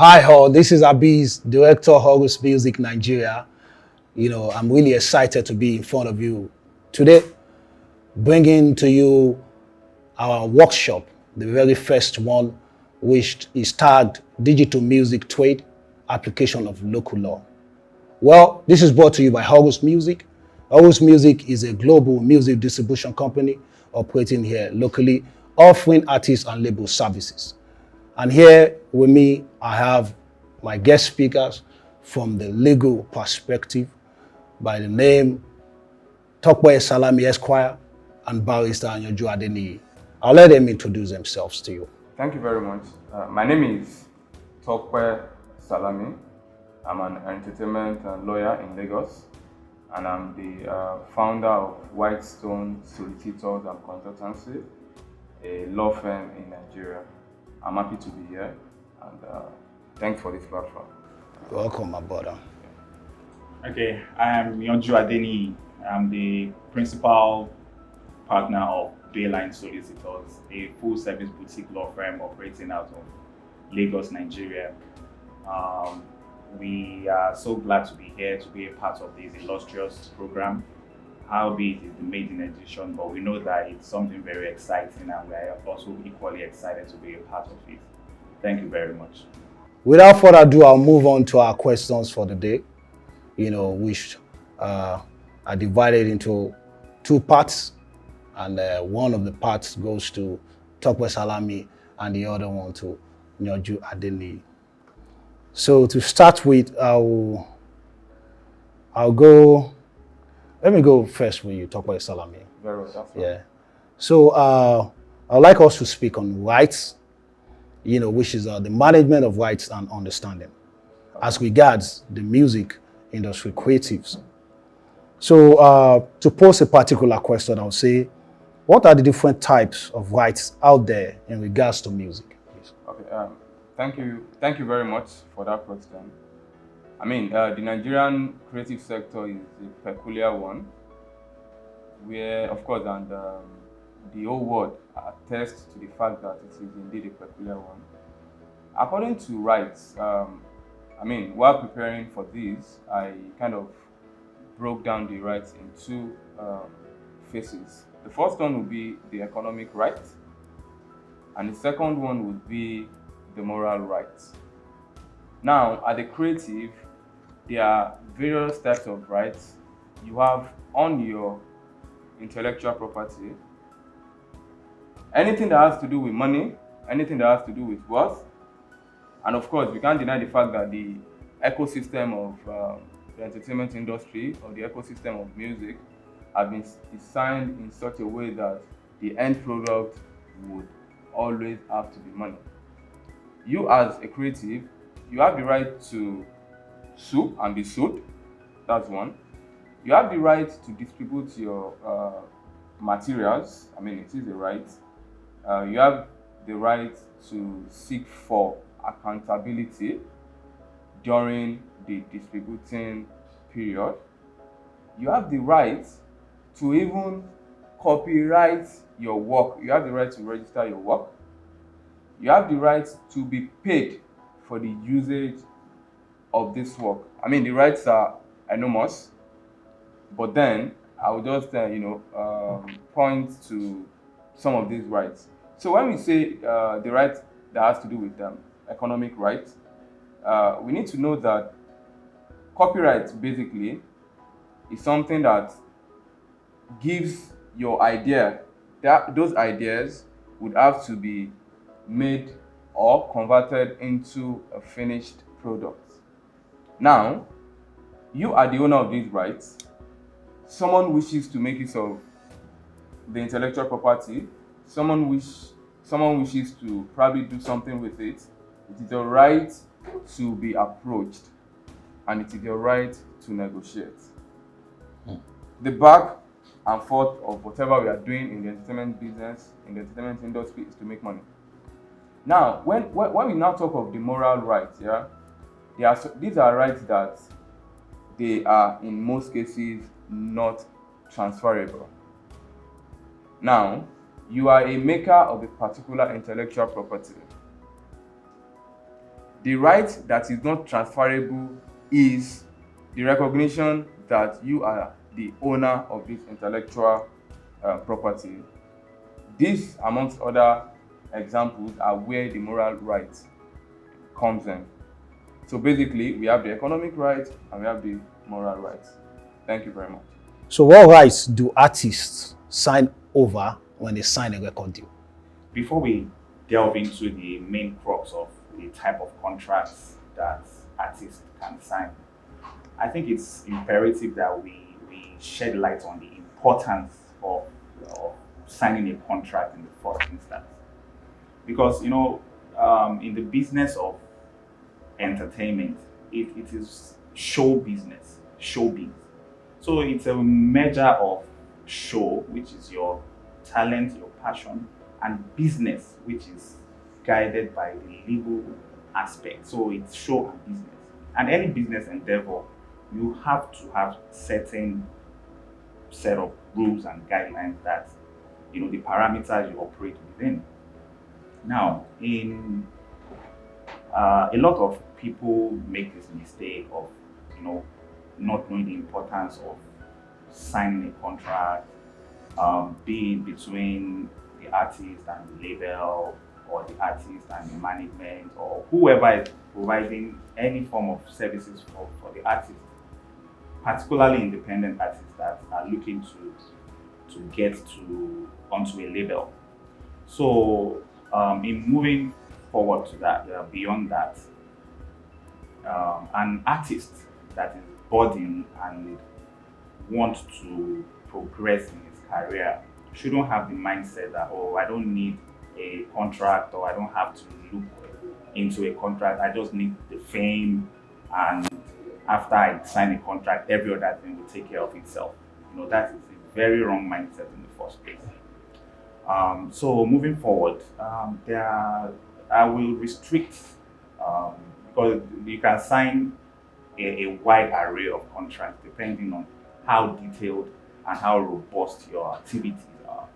Hi all, this is Abiz, Director Horus Music Nigeria. I'm really excited to be in front of you today, bringing to you our workshop, the very first one, which is tagged Digital Music Trade Application of Local Law. Well, this is brought to you by Horus Music. Horus Music is a global music distribution company operating here locally, offering artists and label services. And here with me, I have my guest speakers from the legal perspective by the name Tope Salami Esquire and Barrister Yanju Adeniyi. I'll let them introduce themselves to you. Thank you very much. My name is Tope Salami. I'm an entertainment lawyer in Lagos, and I'm the founder of Whitestone Solicitors and Consultancy, a law firm in Nigeria. I'm happy to be here, and thanks for this platform. Welcome, my brother. Okay, I am Yanju Adeniyi. I'm the principal partner of Bayline Solicitors, a full-service boutique law firm operating out of Lagos, Nigeria. We are so glad to be here to be a part of this illustrious program. Albeit it's the maiden edition, but we know that it's something very exciting, and we are also equally excited to be a part of it. Thank you very much. Without further ado, I'll move on to our questions for the day, which are divided into two parts. And one of the parts goes to Tope Salami and the other one to Yanju Adeniyi. So to start with, let me go first with you, Tope Salami. Very well, that's Yeah. So I'd like us to speak on rights, which is the management of rights and understanding as regards the music industry creatives. So to pose a particular question, I'll say, what are the different types of rights out there in regards to music? Please? Okay. Thank you very much for that question. I mean, the Nigerian creative sector is a peculiar one, where, of course, and the whole world attests to the fact that it is indeed a peculiar one. According to rights, while preparing for this, I kind of broke down the rights in two phases. The first one would be the economic rights, and the second one would be the moral rights. Now, as a creative, there are various types of rights. You have on your intellectual property, anything that has to do with money, anything that has to do with wealth, and of course, we can't deny the fact that the ecosystem of the entertainment industry or the ecosystem of music has been designed in such a way that the end product would always have to be money. You as a creative, you have the right to sue and be sued. That's one. You have the right to distribute your materials. It is a right. You have the right to seek for accountability during the distributing period. You have the right to even copyright your work. You have the right to register your work. You have the right to be paid for the usage of this work. The rights are enormous, but then I will just point to some of these rights. So when we say the right that has to do with economic rights, we need to know that copyright basically is something that gives your idea, that those ideas would have to be made or converted into a finished product. Now, you are the owner of these rights. Someone wishes to make use of the intellectual property. Someone wishes to probably do something with it. It is your right to be approached, and it is your right to negotiate. The back and forth of whatever we are doing in the entertainment business, in the entertainment industry, is to make money. Now, when we now talk of the moral rights, these are rights that they are in most cases not transferable. Now, you are a maker of a particular intellectual property. The right that is not transferable is the recognition that you are the owner of this intellectual property. This, amongst other examples, are where the moral right comes in. So basically, we have the economic right and we have the moral rights. Thank you very much. So what rights do artists sign over when they sign a record deal? Before we delve into the main crux of the type of contracts that artists can sign, I think it's imperative that we shed light on the importance of signing a contract in the first instance. Because, in the business of entertainment, it is show business, showbiz. So it's a measure of show, which is your talent, your passion, and business, which is guided by the legal aspect. So it's show and business. And any business endeavor, you have to have certain set of rules and guidelines that, the parameters you operate within. Now, in a lot of people make this mistake of, not knowing the importance of signing a contract, being between the artist and the label, or the artist and the management, or whoever is providing any form of services for the artist, particularly independent artists that are looking to get onto a label. So in moving forward to that, beyond that, an artist that is budding and wants to progress in his career shouldn't have the mindset that, oh, I don't need a contract, or I don't have to look into a contract. I just need the fame, and after I sign a contract, every other thing will take care of itself. That is a very wrong mindset in the first place. So moving forward, I will restrict, because you can sign a wide array of contracts depending on how detailed and how robust your activities are.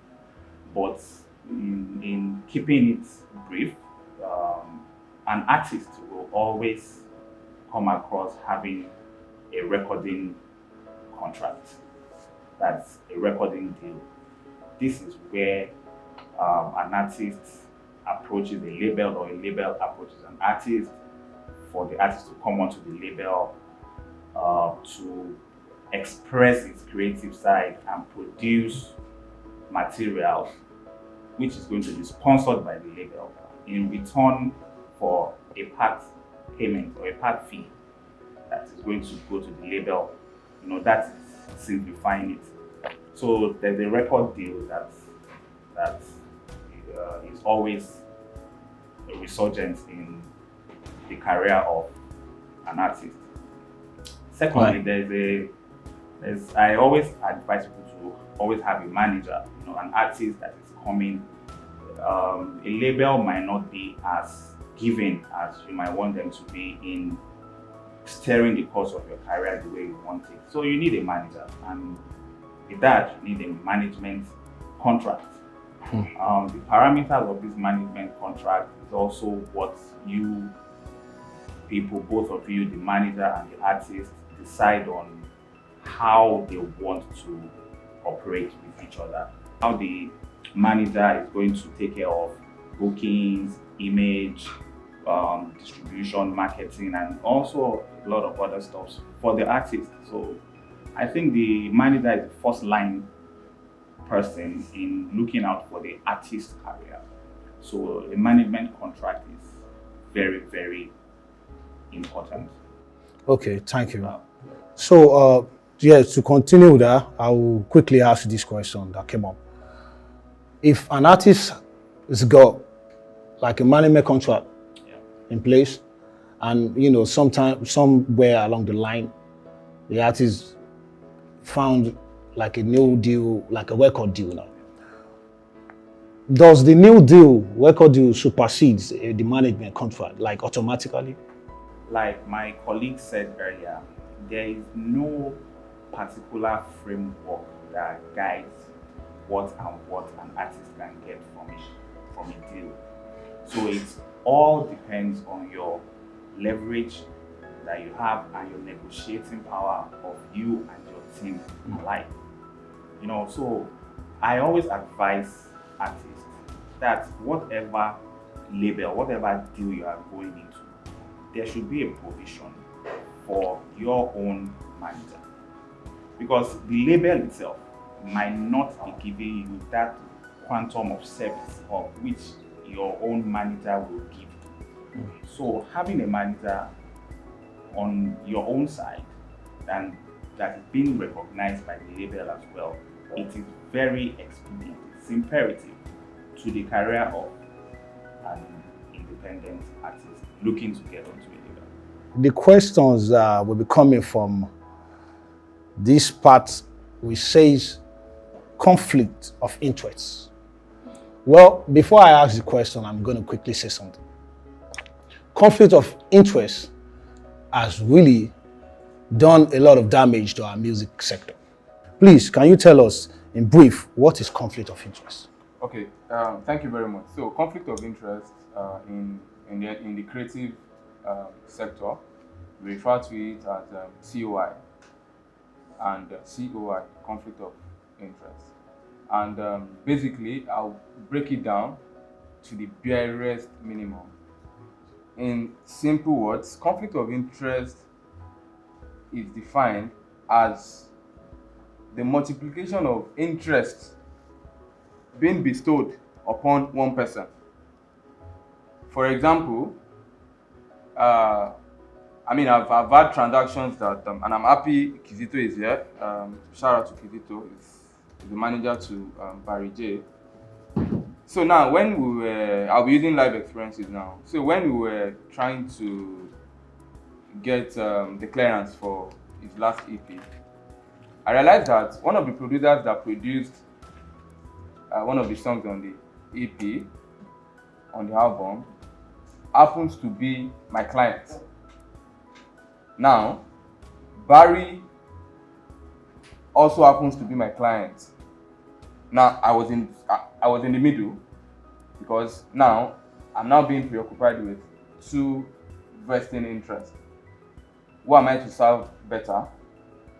But in keeping it brief, an artist will always come across having a recording contract. That's a recording deal. This is where an artist approaches a label, or a label approaches an artist, for the artist to come onto the label to express its creative side and produce materials which is going to be sponsored by the label in return for a part payment or a part fee that is going to go to the label. That is simplifying it. So there's a record deal that is always a resurgence in the career of an artist. Secondly, I always advise people to always have a manager, an artist that is coming. A label might not be as giving as you might want them to be in steering the course of your career the way you want it. So you need a manager, and with that, you need a management contract. The parameters of this management contract is also what you people, both of you, the manager and the artist, decide on how they want to operate with each other. How the manager is going to take care of bookings, image, distribution, marketing, and also a lot of other stuff for the artist. So I think the manager is the first line person in looking out for the artist career. So the management contract is very, very important. Okay, thank you. So, to continue with that, I will quickly ask this question that came up. If an artist has got like a management contract in place, and somewhere along the line, the artist found like a new deal, like a record deal now. Does the new deal, record deal, supersedes the management contract, like automatically? Like my colleague said earlier, there is no particular framework that guides what an artist can get from a deal. So it all depends on your leverage that you have and your negotiating power of you and your team alike. So I always advise artists that whatever label, whatever deal you are going into, there should be a provision for your own manager. Because the label itself might not be giving you that quantum of service of which your own manager will give you. So having a manager on your own side and that is being recognized by the label as well, it is very expedient, it's imperative to the career of an independent artist looking to get onto a label. The questions will be coming from this part which says conflict of interests. Well, before I ask the question, I'm going to quickly say something. Conflict of interest has really done a lot of damage to our music sector. Please, can you tell us in brief what is conflict of interest? Okay, thank you very much. So, conflict of interest in the creative sector, we refer to it as COI and COI, conflict of interest. And basically, I'll break it down to the barest minimum. In simple words, conflict of interest is defined as the multiplication of interest being bestowed upon one person. For example, I've had transactions that, and I'm happy Kizito is here. Shout out to Kizito, he's the manager to Barry J. So now, I'll be using live experiences now. So when we were trying to get the clearance for his last EP, I realized that one of the producers that produced one of the songs on the EP, on the album, happens to be my client. Now, Barry also happens to be my client. Now, I was in the middle because now I'm now being preoccupied with two vesting interests. Who am I to serve better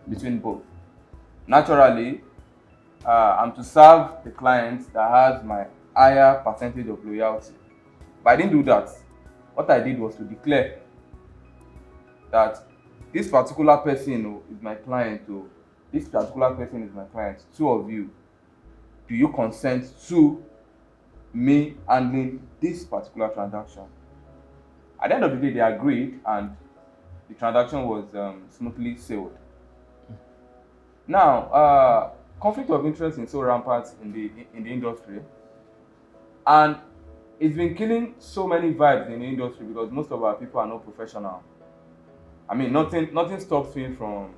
between both? Naturally, I'm to serve the client that has my higher percentage of loyalty. But I didn't do that. What I did was to declare that this particular person is my client, this particular person is my client. Two of you, do you consent to me handling this particular transaction? At the end of the day, they agreed and the transaction was smoothly sailed. Now, conflict of interest is so rampant in the industry, and it's been killing so many vibes in the industry because most of our people are not professional. I mean, nothing stops me from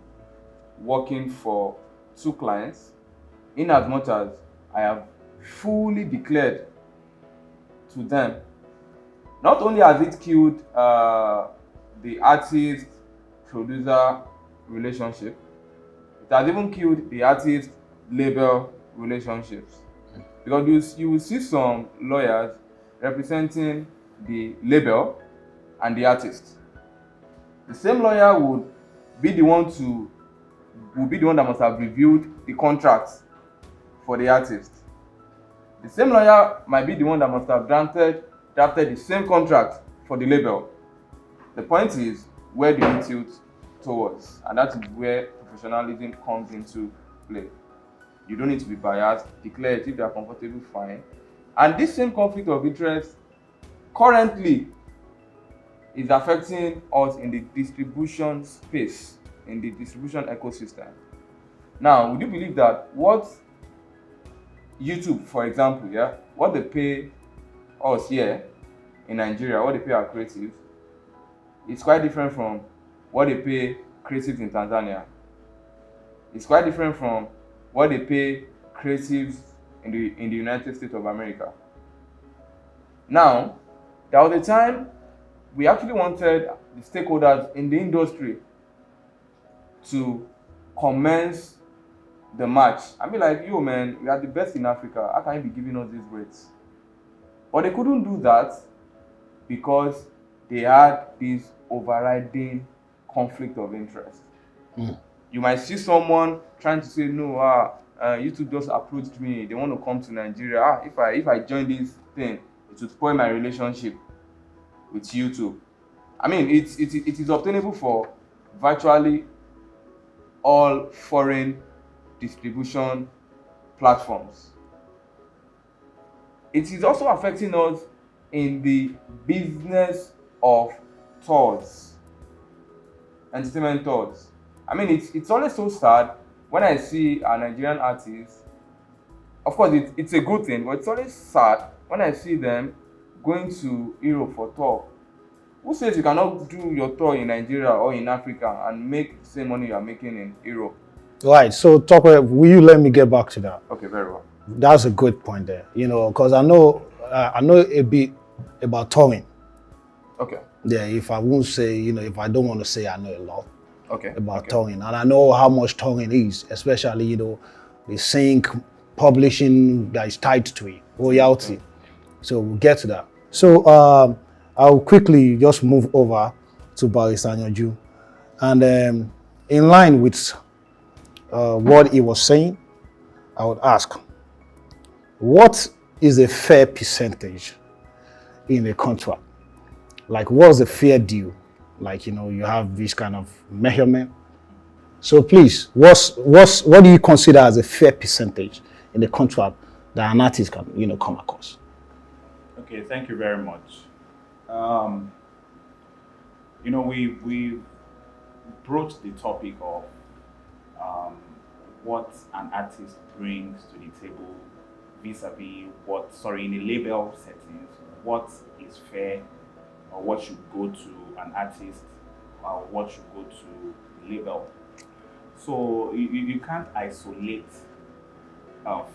working for two clients, in as much as I have fully declared to them. Not only has it killed the artist-producer relationship, it has even killed the artist-label relationships. Because you will see some lawyers representing the label and the artist. The same lawyer would be the one that must have reviewed the contracts for the artist. The same lawyer might be the one that must have drafted the same contract for the label. The point is, where do you tilt towards? And that is where professionalism comes into play. You don't need to be biased, declare it if they are comfortable, fine. And this same conflict of interest currently is affecting us in the distribution space, in the distribution ecosystem. Now, would you believe that what YouTube, for example, what they pay us here in Nigeria, what they pay our creatives, is quite different from what they pay creatives in Tanzania. It's quite different from what they pay creatives in the United States of America. Now, there was a time we actually wanted the stakeholders in the industry to commence the match. I mean, like, yo, man, we are the best in Africa. How can you be giving us these rates? But they couldn't do that because they had this overriding conflict of interest. You might see someone trying to say, no, YouTube just approached me, they want to come to Nigeria. If I join this thing, it would spoil my relationship with YouTube. I mean, it is obtainable for virtually all foreign distribution platforms. It is also affecting us in the business of tours, entertainment tours. I mean, it's always so sad when I see a Nigerian artist. Of course, it's a good thing, but it's always sad when I see them going to Europe for tour. Who says you cannot do your tour in Nigeria or in Africa and make the same money you are making in Europe? Right. So, Tope, will you let me get back to that? Okay, very well. That's a good point there. Because I know a bit about touring. Okay. Yeah. If I won't say, if I don't want to say, I know a lot. Okay. About touring, and I know how much touring is, especially the sync publishing that is tied to it, royalty. So we'll get to that. So I'll quickly just move over to Barrister Yanju, and in line with what he was saying, I would ask, what is a fair percentage in a contract? Like, what's the fair deal? Like, you have this kind of measurement. So please, what do you consider as a fair percentage in the contract that an artist can, come across? Okay, thank you very much. We broached the topic of what an artist brings to the table vis-a-vis in a label settings, what is fair or what should go to an artist or what should go to the label. So you can't isolate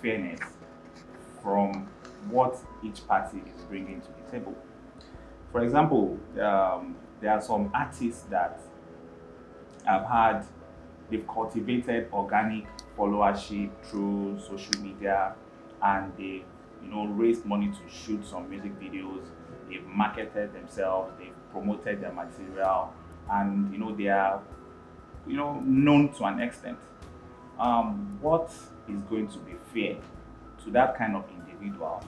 fairness from what each party is bringing to the table. For example, there are some artists that they've cultivated organic followership through social media, and they raised money to shoot some music videos. They've marketed themselves, they've promoted their material, and they are known to an extent. What is going to be fair to that kind of individual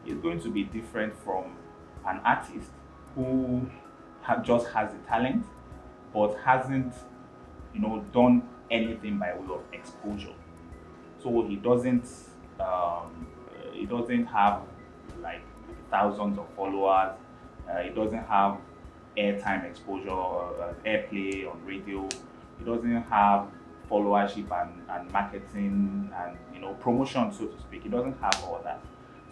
is going to be different from an artist who just has the talent but hasn't done anything by way of exposure. So he doesn't have like thousands of followers. It doesn't have airtime exposure, airplay on radio. It doesn't have followership and marketing and promotion, so to speak. It doesn't have all that.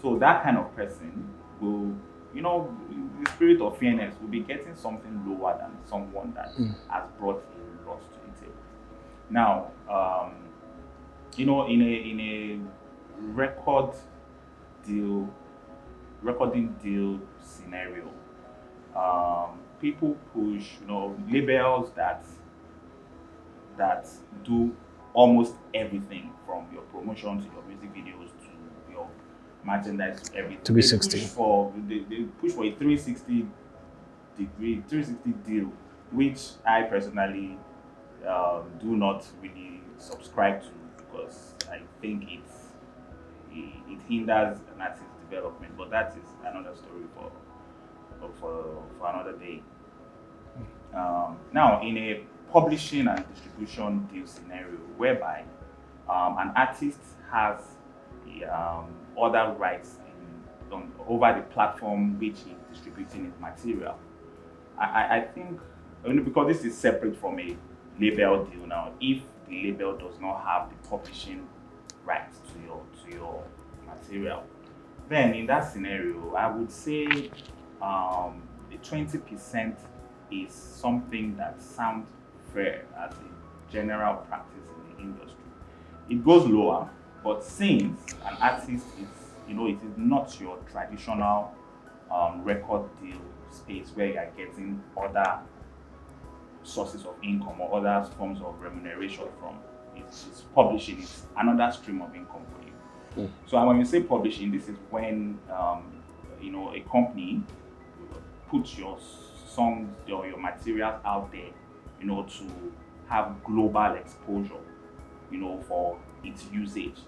So that kind of person will, the spirit of fairness will be getting something lower than someone that has brought a lot to the table. Now, in a recording deal scenario, people push labels that do almost everything from your promotion to your music videos to your merchandise to everything. 360. They push for a 360 deal, which I personally do not really subscribe to, because I think it hinders an artist's development. But that is another story for another day. Now, in a publishing and distribution deal scenario whereby an artist has other rights over the platform which he's distributing his material, I think, because this is separate from a label deal now, if the label does not have the publishing rights to your material, then in that scenario, I would say the 20% is something that sounds fair as a general practice in the industry. It goes lower, but since an artist is, it is not your traditional record deal space where you are getting other sources of income or other forms of remuneration from. It's publishing, it's another stream of income for you. So when we say publishing, this is when a company puts your songs or your materials out there, to have global exposure, for its usage.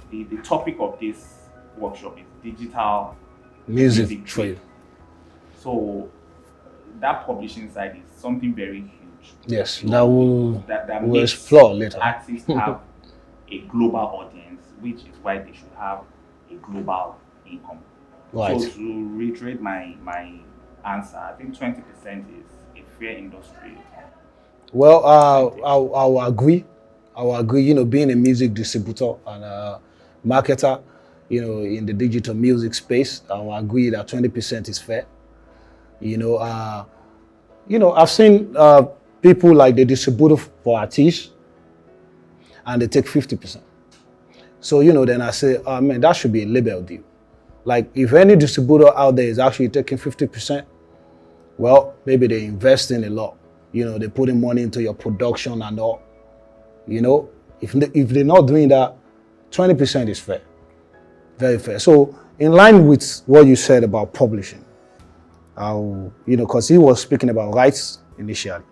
The topic of this workshop is digital Music trade. So that publishing side is something very huge. Yes, we'll makes explore later. Artists have a global audience, which is why they should have a global income. Right. So to reiterate my answer, I think 20% is a fair industry. Well, I'll agree. Being a music distributor and a marketer, in the digital music space, I'll agree that 20% is fair. I've seen people like they distribute for artists and they take 50%. So, then I say, oh man, that should be a label deal. Like if any distributor out there is actually taking 50%, well, maybe they're investing a lot. They're putting money into your production and all. If they're not doing that, 20% is fair. Very fair. So in line with what you said about publishing, because he was speaking about rights initially.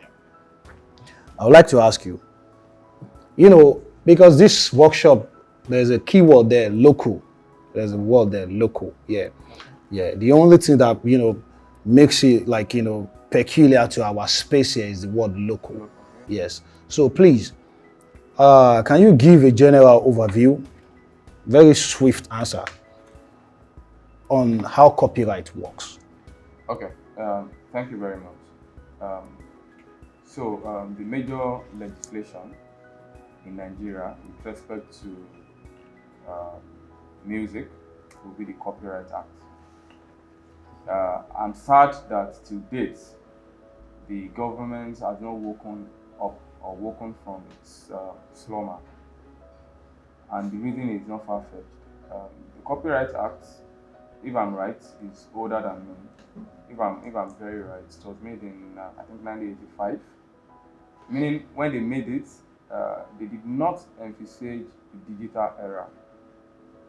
I would like to ask you, because this workshop, there's a keyword there, local. There's a word there, local. Yeah. The only thing that, makes it like, peculiar to our space here is the word local. Yes. So please, can you give a general overview, very swift answer, on how copyright works? Okay, thank you very much. The major legislation in Nigeria with respect to music will be the Copyright Act. I'm sad that to date, the government has not woken up or woken from its slumber. And the reason is not far-fetched. The Copyright Act, if I'm right, is older than me. If I'm very right, it was made in I think 1985. Meaning, when they made it, they did not envisage the digital era.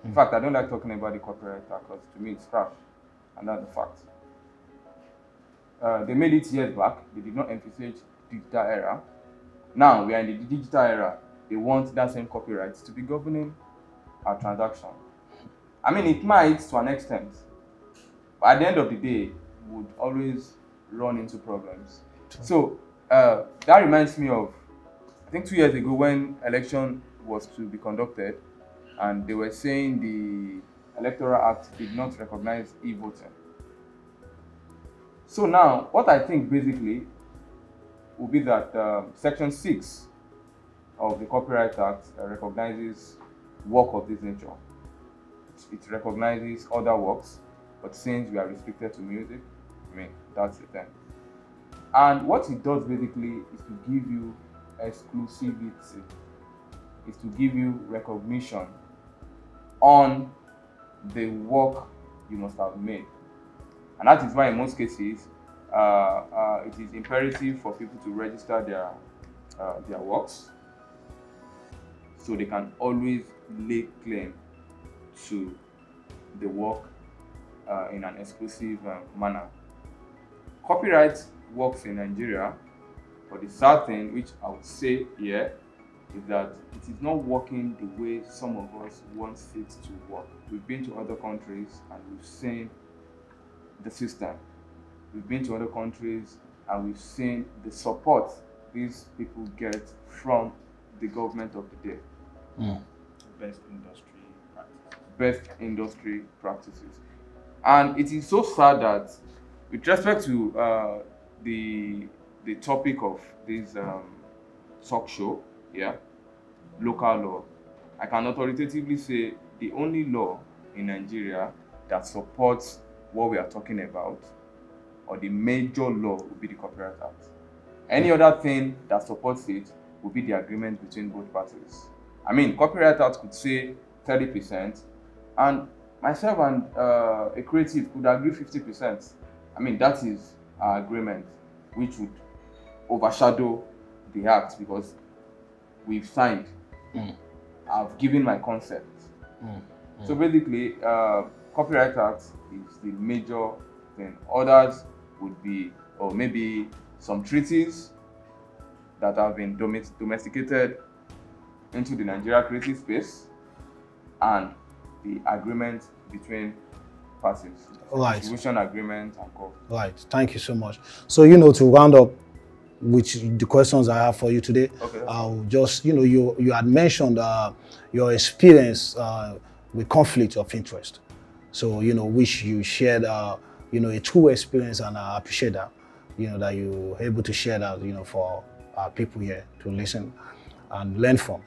In fact, I don't like talking about the Copyright Act because to me it's crap, and that's the fact. They made it years back. They did not envisage the digital era. Now we are in the digital era. They want that same copyright to be governing our transaction. I mean, it might to an extent, but at the end of the day, would always run into problems. So that reminds me of, I think 2 years ago when election was to be conducted, and they were saying the Electoral Act did not recognize e-voting. So now, what I think basically will be that Section 6 of the Copyright Act recognizes work of this nature. It recognizes other works, but since we are restricted to music, I mean, that's the thing. And what it does basically is to give you exclusivity, is to give you recognition on the work you must have made. And that is why in most cases, it is imperative for people to register their works so they can always lay claim to the work in an exclusive manner. Copyright works in Nigeria, but the sad thing, which I would say here, is that it is not working the way some of us want it to work. We've been to other countries and we've seen the system. We've been to other countries and we've seen the support these people get from the government of the day. Best industry practices. Best industry practices. And it is so sad that with respect to the topic of this talk show, local law, I can authoritatively say the only law in Nigeria that supports what we are talking about, or the major law, would be the Copyright Act. Any other thing that supports it would be the agreement between both parties. I mean, Copyright Act could say 30%, and myself and a creative could agree 50%. I mean, that is our agreement, which would overshadow the act because we've signed. I've given my consent. So basically, Copyright Act is the major thing. Others would be, or maybe some treaties that have been domesticated into the Nigeria creative space, and the agreement between parties, Right. distribution agreement and co. Right. Thank you so much. So, to round up with the questions I have for you today, Okay, that's I'll just, you had mentioned your experience with conflict of interest. So, which you shared, a true experience, and I appreciate that, that you're able to share that, for our people here to listen and learn from.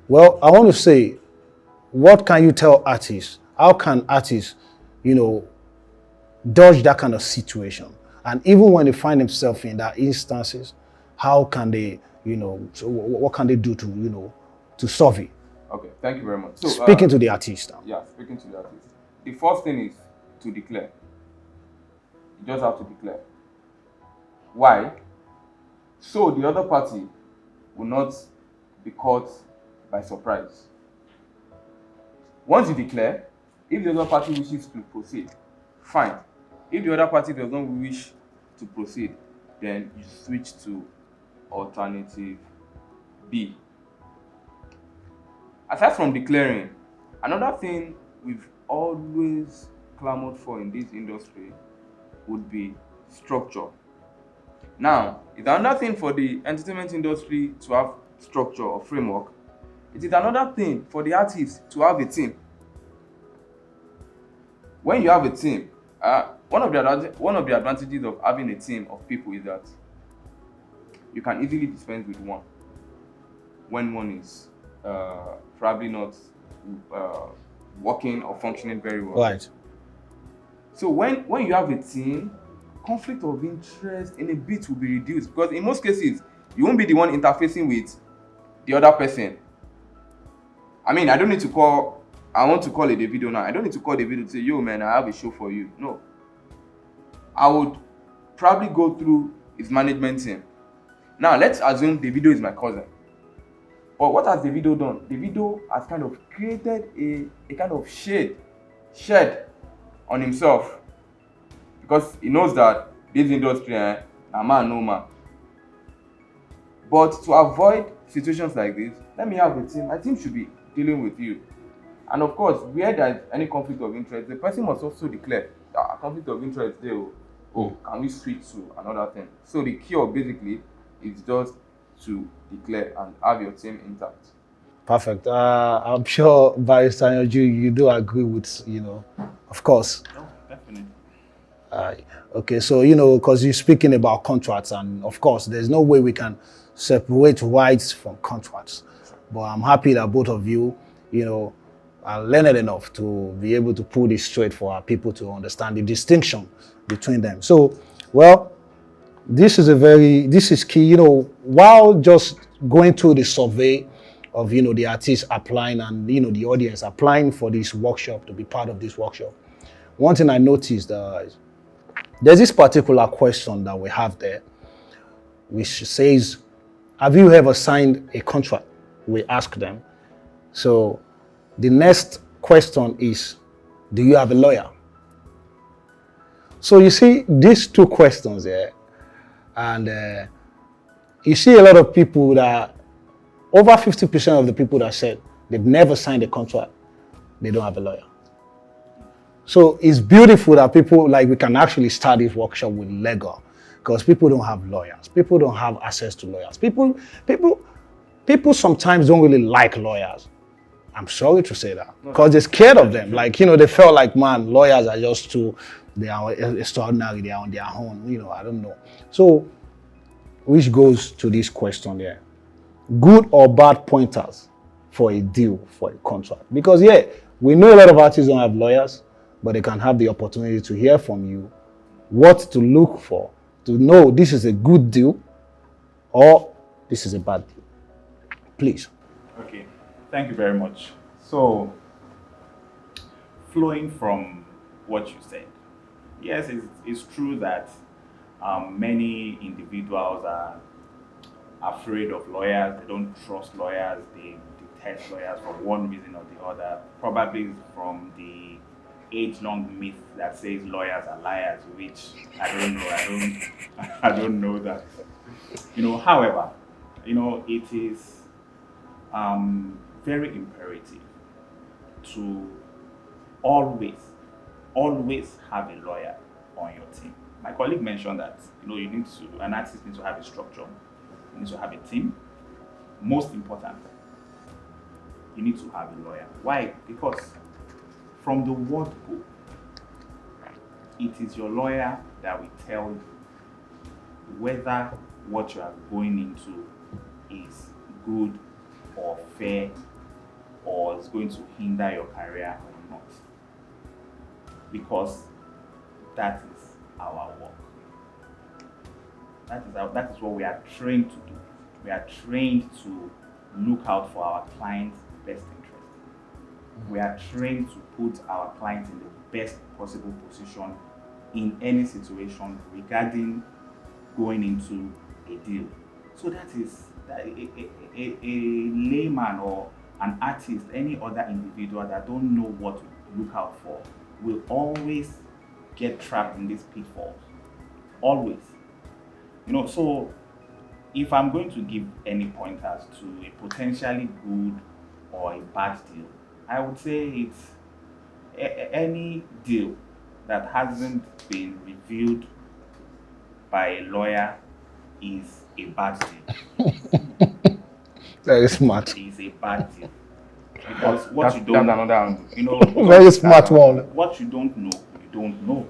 Well, I want to say, what can you tell artists? How can artists, dodge that kind of situation? And even when they find themselves in that instances, how can they, so what can they do to, to solve it? Okay, thank you very much. So, Speaking to the artist now. yeah, speaking to the artist. The first thing is to declare. You just have to declare. Why? So the other party will not be caught by surprise. Once you declare, if the other party wishes to proceed, fine. If the other party does not wish to proceed, then you switch to alternative B. Aside from declaring, another thing we've always clamored for in this industry would be structure. Now, it's another thing for the entertainment industry to have structure or framework. It is another thing for the artist to have a team. When you have a team, one of the advantages of having a team of people is that you can easily dispense with one when one is probably not working or functioning very well. Right. So when you have a team, conflict of interest in a bit will be reduced, because in most cases you won't be the one interfacing with the other person. I mean, I want to call a Davido now. I don't need to call Davido to say, yo man, I have a show for you. No. I would probably go through his management team. Now let's assume Davido is my cousin. But what has Davido done? Davido has kind of created a kind of shed on himself, because he knows that this industry, a man no man. But to avoid situations like this, let me have a team. My team should be dealing with you. And of course, where there is any conflict of interest, the person must also declare that a conflict of interest there. Oh, can we switch to another thing? So the cure basically is just to declare and have your team intact. Perfect. I'm sure, Barrister Yanju, you do agree with, of course. No, definitely. Okay, so, because you're speaking about contracts, and of course, there's no way we can separate rights from contracts. But I'm happy that both of you, are learned enough to be able to pull this straight for our people to understand the distinction between them. So, well, this is key. While just going through the survey of, the artists applying and, the audience applying for this workshop, to be part of this workshop, one thing I noticed, there's this particular question that we have there, which says, have you ever signed a contract? We ask them. So the next question is, do you have a lawyer? So you see these two questions there, and you see a lot of people that, over 50% of the people that said they've never signed a contract, they don't have a lawyer. So it's beautiful that people, we can actually start this workshop with legal, because people don't have lawyers. People don't have access to lawyers. People sometimes don't really like lawyers. I'm sorry to say that, because they're scared of them. They felt like, man, lawyers are just they are extraordinary, they are on their own, I don't know. So, which goes to this question there. Good or bad pointers for a deal, for a contract? Because, we know a lot of artists don't have lawyers, but they can have the opportunity to hear from you what to look for, to know this is a good deal or this is a bad deal. Please. Okay, thank you very much. So, flowing from what you said, yes, it's true that many individuals are afraid of lawyers. They don't trust lawyers. They detest lawyers for one reason or the other. Probably from the age-long myth that says lawyers are liars, which I don't know. I don't know that. However, it is very imperative to always have a lawyer on your team. My colleague mentioned that an artist needs to have a structure, you need to have a team. Most important, you need to have a lawyer. Why? Because from the word go, it is your lawyer that will tell you whether what you are going into is good or fair or is going to hinder your career or not. Because that is our work. That is what we are trained to do. We are trained to look out for our client's best interest. We are trained to put our clients in the best possible position in any situation regarding going into a deal. So that is a layman or an artist, any other individual that don't know what to look out for will always get trapped in these pitfalls. Always. So if I'm going to give any pointers to a potentially good or a bad deal, I would say it's any deal that hasn't been reviewed by a lawyer is a bad deal. Very smart. It is a bad deal. Because That's another angle. Very smart one. What you don't know, you don't know.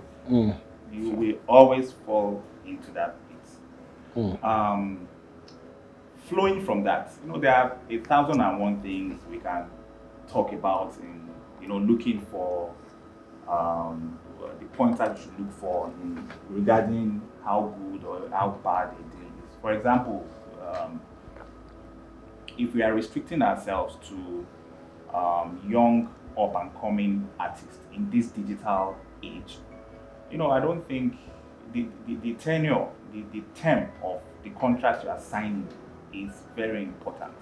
You will always fall into that pit. Flowing from that, there are 1,001 things we can talk about in, looking for the pointers you should look for regarding how good or how bad a deal is. For example, if we are restricting ourselves to young up-and-coming artists in this digital age, I don't think the tenure, the term of the contract you are signing is very important.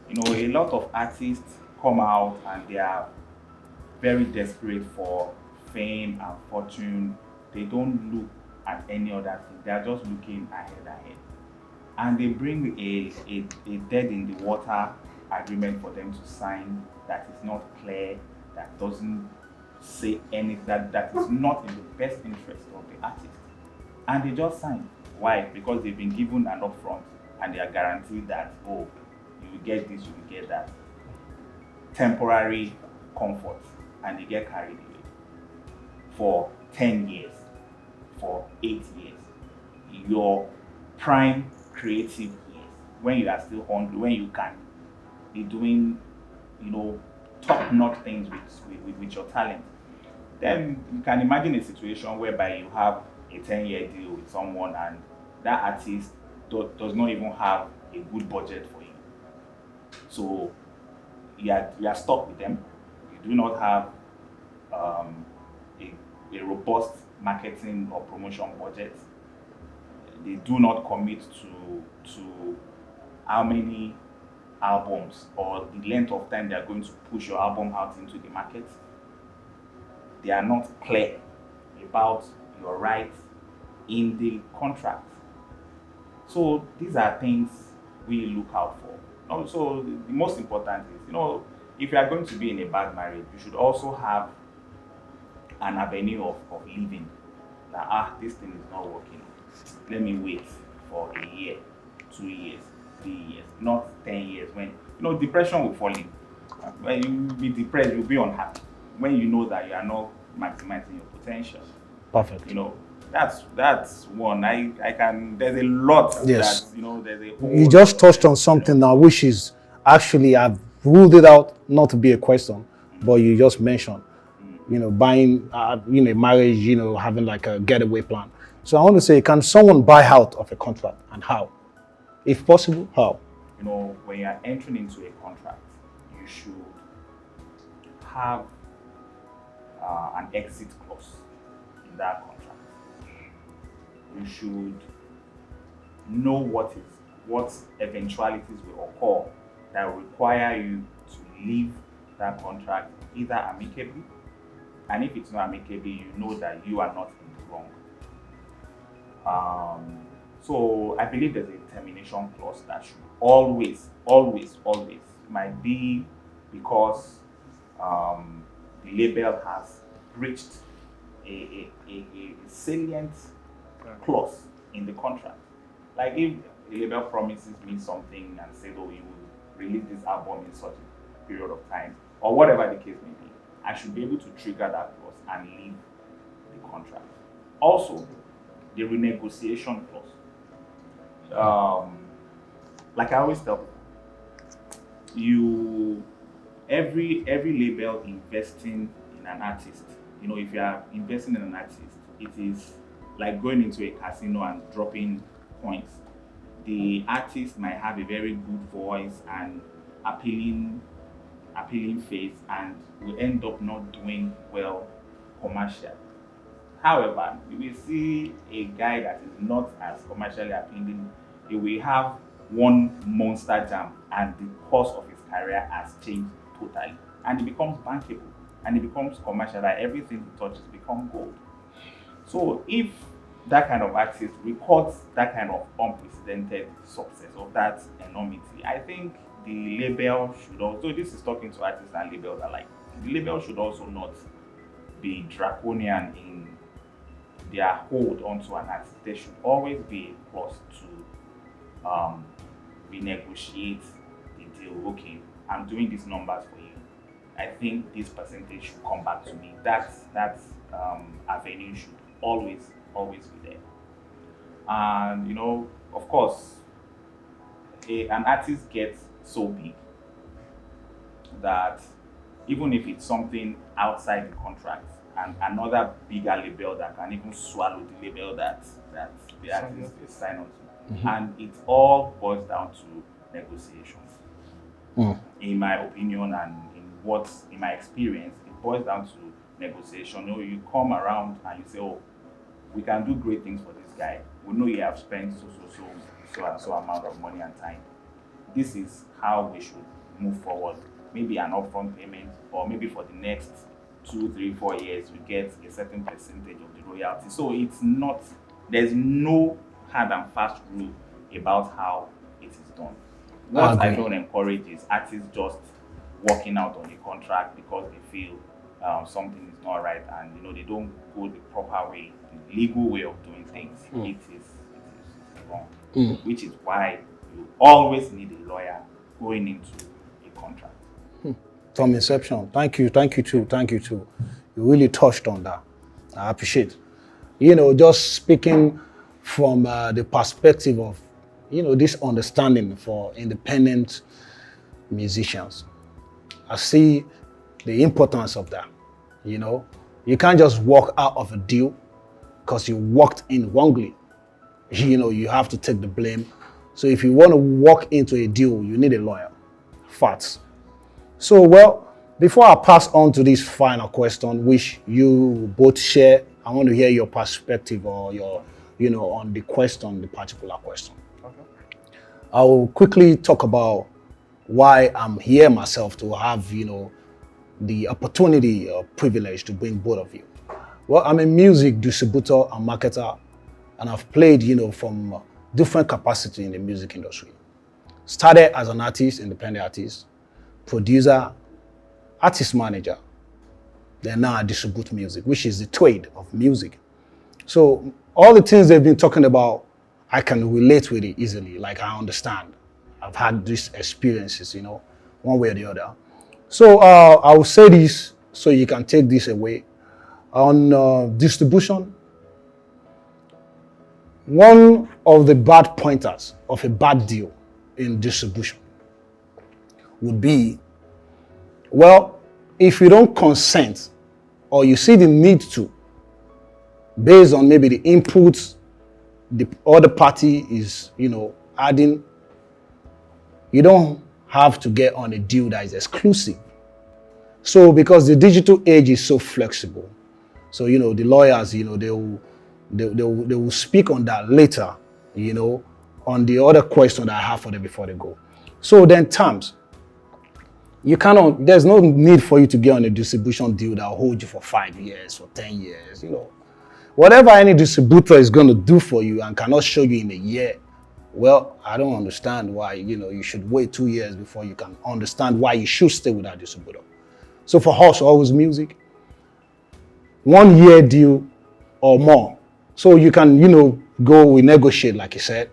A lot of artists come out and they are very desperate for fame and fortune. They don't look at any other thing. They are just looking ahead. And they bring a dead in the water agreement for them to sign that is not clear, that doesn't say anything, that is not in the best interest of the artist. And they just sign. Why? Because they've been given an upfront and they are guaranteed that, you will get this, you will get that. Temporary comfort, and they get carried away for 10 years, for 8 years. Your prime creative years, when you are still hungry, when you can be doing, top-notch things with your talent. Then you can imagine a situation whereby you have a 10-year deal with someone and that artist does not even have a good budget for you. So you are stuck with them. You do not have a robust marketing or promotion budget. They do not commit to how many albums or the length of time they are going to push your album out into the market. They are not clear about your rights in the contract. So these are things we look out for. Also, the most important is, if you are going to be in a bad marriage, you should also have an avenue of living. That this thing is not working. Let me wait for a year, 2 years, 3 years, not 10 years. When depression will fall in. When you be depressed, you'll be unhappy. When you know that you are not maximizing your potential. Perfect. That's one. I can. There's a lot. Yes. That, there's a whole. You just touched on something now, which is actually, I've ruled it out not to be a question, but you just mentioned, buying, marriage, having like a getaway plan. So I want to say, can someone buy out of a contract, and how? If possible, how? When you are entering into a contract, you should have an exit clause in that contract. You should know what eventualities will occur that will require you to leave that contract either amicably And if it's not amicable, you know that you are not in the wrong. So I believe there's a termination clause that should always might be because the label has breached a salient clause in the contract. Like if the label promises me something and says, oh, you will release this album in such a period of time, or whatever the case may be, I should be able to trigger that clause and leave the contract. Also, the renegotiation clause. Like I always tell people, every label investing in an artist, if you are investing in an artist, it is like going into a casino and dropping points. The artist might have a very good voice and appealing face and will end up not doing well commercially. However, you will see a guy that is not as commercially appealing, he will have one monster jam and the course of his career has changed totally. And it becomes bankable and it becomes commercial, like everything he touches becomes gold. So if that kind of artist records that kind of unprecedented success of that enormity, I think the label should also, this is talking to artists and labels alike, the label should also not be draconian in their hold onto an artist. There should always be a clause to renegotiate the deal. Okay, I'm doing these numbers for you. I think this percentage should come back to me. That avenue should always be there. And of course, an artist gets so big that even if it's something outside the contract and another bigger label that can even swallow the label that the artist is signed on to. Mm-hmm. And it all boils down to negotiations. In my opinion and in my experience, it boils down to negotiation. You come around and you say, oh, we can do great things for this guy. We know you have spent so and so amount of money and time. This is how we should move forward. Maybe an upfront payment, or maybe for the next 2, 3, 4 years, we get a certain percentage of the royalty. So there's no hard and fast rule about how it is done. What I don't encourage is artists just walking out on a contract because they feel something is not right and they don't go the proper way, the legal way of doing things. It is wrong. Which is why you always need a lawyer going into a contract. From inception. Thank you too. You really touched on that. I appreciate. Just speaking from the perspective of, this understanding for independent musicians. I see the importance of that. You can't just walk out of a deal because you walked in wrongly. You have to take the blame. So if you want to walk into a deal, you need a lawyer. Facts. So, before I pass on to this final question, which you both share, I want to hear your perspective or your, on the particular question. Okay. I will quickly talk about why I'm here myself to have, the opportunity or privilege to bring both of you. Well, I'm a music distributor and marketer, and I've played, from different capacity in the music industry. Started as an artist, independent artist, producer, artist manager. Then now I distribute music, which is the trade of music. So all the things they've been talking about, I can relate with it easily. Like I understand. I've had these experiences, one way or the other. So I will say this so you can take this away. On distribution, one of the bad pointers of a bad deal in distribution would be, if you don't consent or you see the need to, based on maybe the inputs the other party is, adding, you don't have to get on a deal that is exclusive. So because the digital age is so flexible, so, the lawyers, they will speak on that later, on the other question that I have for them before they go. So then terms. You cannot, there's no need for you to get on a distribution deal that will hold you for 5 years, for 10 years, you know. Whatever any distributor is going to do for you and cannot show you in a year, well, I don't understand why, you know, you should wait 2 years before you can understand why you should stay with that distributor. So for us, Horus Music, 1 year deal or more. So you can, you know, we negotiate, like you said,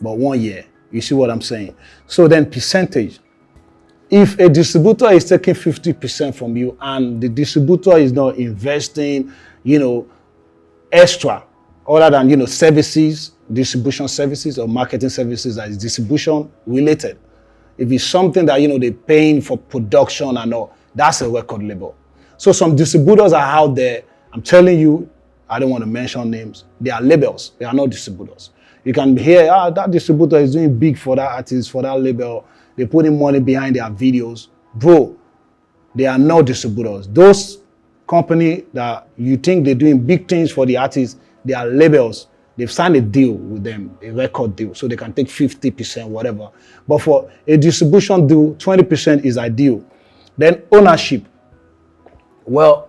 but 1 year. You see what I'm saying? So then percentage. If a distributor is taking 50% from you and the distributor is not investing, you know, extra, other than, you know, services, distribution services or marketing services that is distribution related. If it's something that, you know, they're paying for production and all, that's a record label. So some distributors are out there, I'm telling you, I don't want to mention names, they are labels, they are not distributors. You can hear, that distributor is doing big for that artist, for that label, they're putting money behind their videos. Bro, they are not distributors. Those company that you think they're doing big things for the artists, they are labels. They've signed a deal with them, a record deal, so they can take 50%, whatever. But for a distribution deal, 20% is ideal. Then ownership. Well,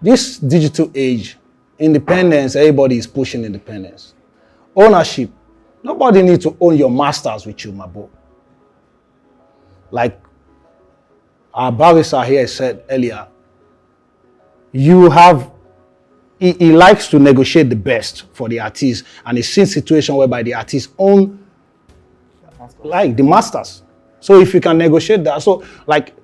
this digital age, independence, everybody is pushing independence. Ownership. Nobody needs to own your masters with you, my boy. Like our barrister here said earlier, you have, he likes to negotiate the best for the artist, and he's seen situation whereby the artist own like the masters. So if you can negotiate that, so like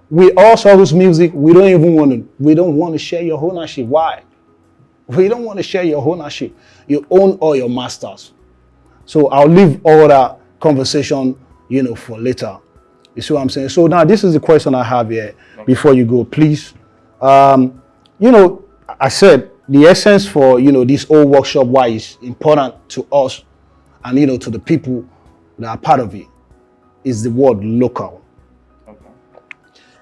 we also Horus Music, we don't want to share your ownership. Why? We don't want to share your ownership. You own all your masters. So I'll leave all that conversation, you know, for later. You see what I'm saying? So now this is the question I have here before you go, please. You know, I said the essence for, you know, this whole workshop, why is important to us and, you know, to the people that are part of it, is the word local. Okay.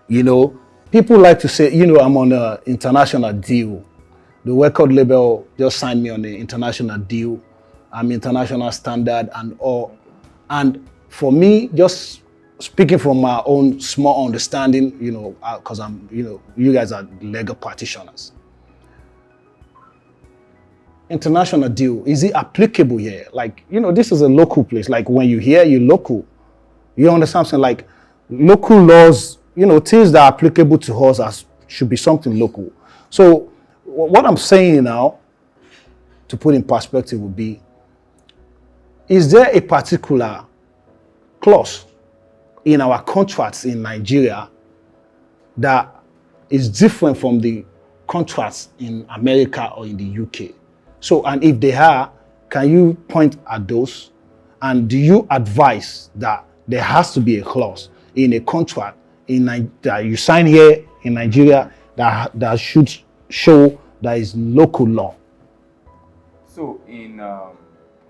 You know, people like to say, you know, I'm on an international deal. The record label just signed me on the international deal. I'm international standard and all. And for me, just speaking from my own small understanding, you know, because I'm, you know, you guys are legal practitioners. International deal, is it applicable here? Like, you know, this is a local place. Like when you hear, you're local. You understand something? Like local laws, you know, things that are applicable to us should be something local. So what I'm saying now, to put in perspective, would be, is there a particular clause in our contracts in Nigeria that is different from the contracts in America or in the UK? So, and if they are, can you point at those? And do you advise that there has to be a clause in a contract that you sign here in Nigeria that should show that is local law? So,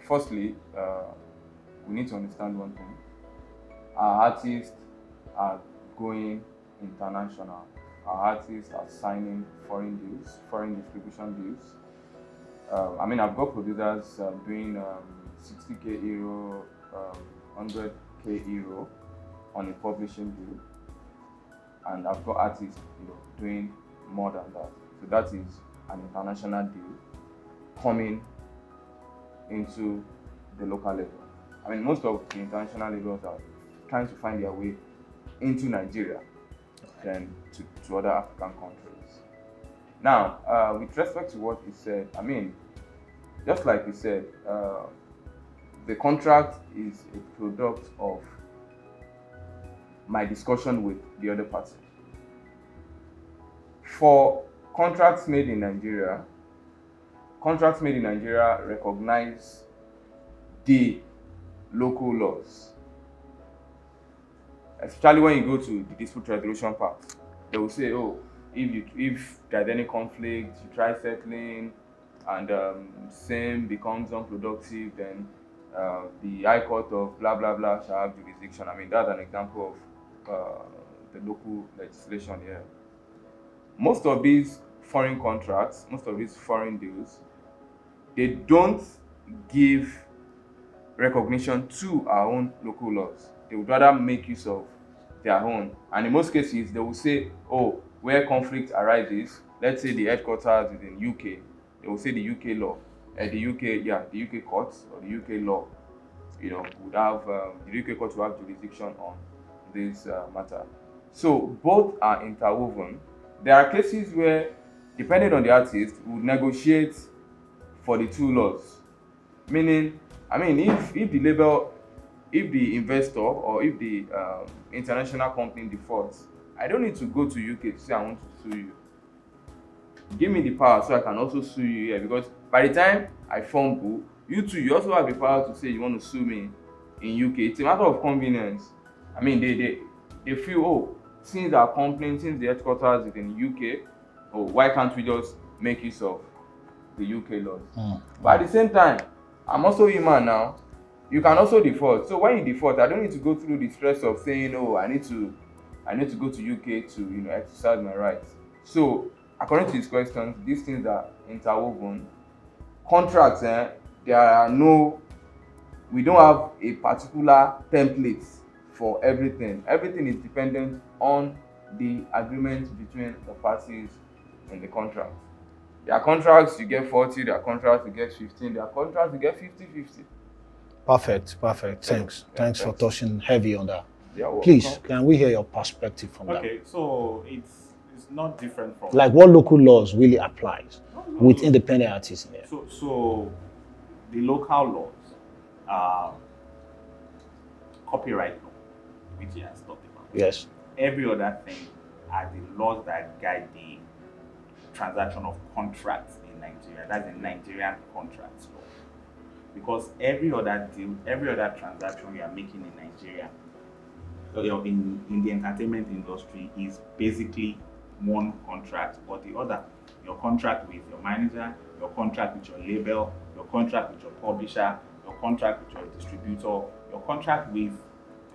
firstly, we need to understand one thing. Our artists are going international. Our artists are signing foreign deals, foreign distribution deals. I mean, I've got producers doing 60k euro, 100k euro on a publishing deal, and I've got artists, you know, doing more than that. So that is an international deal coming into the local level. I mean, most of the international labels are trying to find their way into Nigeria than to other African countries. Now, with respect to what he said, I mean, just like he said, the contract is a product of my discussion with the other party. For contracts made in Nigeria recognize the local laws. Especially when you go to the dispute resolution part, they will say, oh, if there's any conflict, you try settling, and same becomes unproductive, then the High Court of blah blah blah shall have jurisdiction. I mean, that's an example of the local legislation here. Most of these foreign contracts, most of these foreign deals, they don't give recognition to our own local laws. They would rather make use of their own. And in most cases, they will say, oh, where conflict arises, let's say the headquarters is in UK, they will say the UK law, the UK courts or the UK law, would have, the UK court will have jurisdiction on this matter. So both are interwoven. There are cases where, depending on the artist, we would negotiate for the two laws. Meaning, if the label, if the investor or if the international company defaults, I don't need to go to UK to say I want to sue you. Give me the power so I can also sue you here, because by the time I fumble, you also have the power to say you want to sue me in UK. It's a matter of convenience. They feel, oh, since our company, since the headquarters is in UK, oh, why can't we just make use of the UK laws? But at the same time, I'm also human now. You can also default. So when you default, I don't need to go through the stress of saying, oh, I need to go to UK to exercise my rights. So according to his questions, these things are interwoven. Contracts, we don't have a particular template for everything. Everything is dependent on the agreement between the parties in the contract. There are contracts you get 40, there are contracts you get 15, there are contracts you get 50-50. Perfect. Thanks for touching heavy on that. Yeah, Please, can we hear your perspective from that? Okay, so it's not different from Like what local laws really applies with independent artists in there? So the local laws are copyright law, which he has talked about. Yes. Every other thing are the laws that guide the transaction of contracts in Nigeria. That's the Nigerian contracts law. Because every other deal, every other transaction you are making in Nigeria, in the entertainment industry, is basically one contract or the other. Your contract with your manager, your contract with your label, your contract with your publisher, your contract with your distributor, your contract with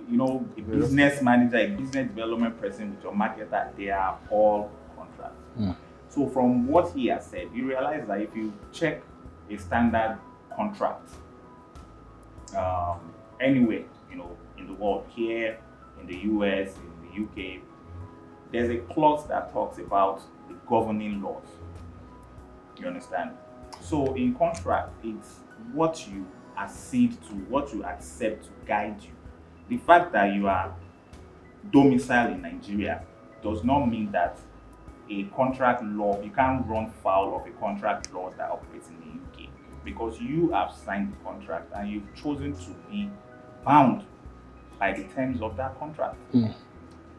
a business manager, a business development person, with your marketer, they are all contracts. So from what he has said, you realize that if you check a standard contract anywhere, in the world, here, in the US, in the UK, there's a clause that talks about the governing laws. You understand? So in contract, it's what you accede to, what you accept to guide you. The fact that you are domiciled in Nigeria does not mean that a contract law, you can't run foul of a contract law that operates in the UK, because you have signed the contract and you've chosen to be bound by the terms of that contract.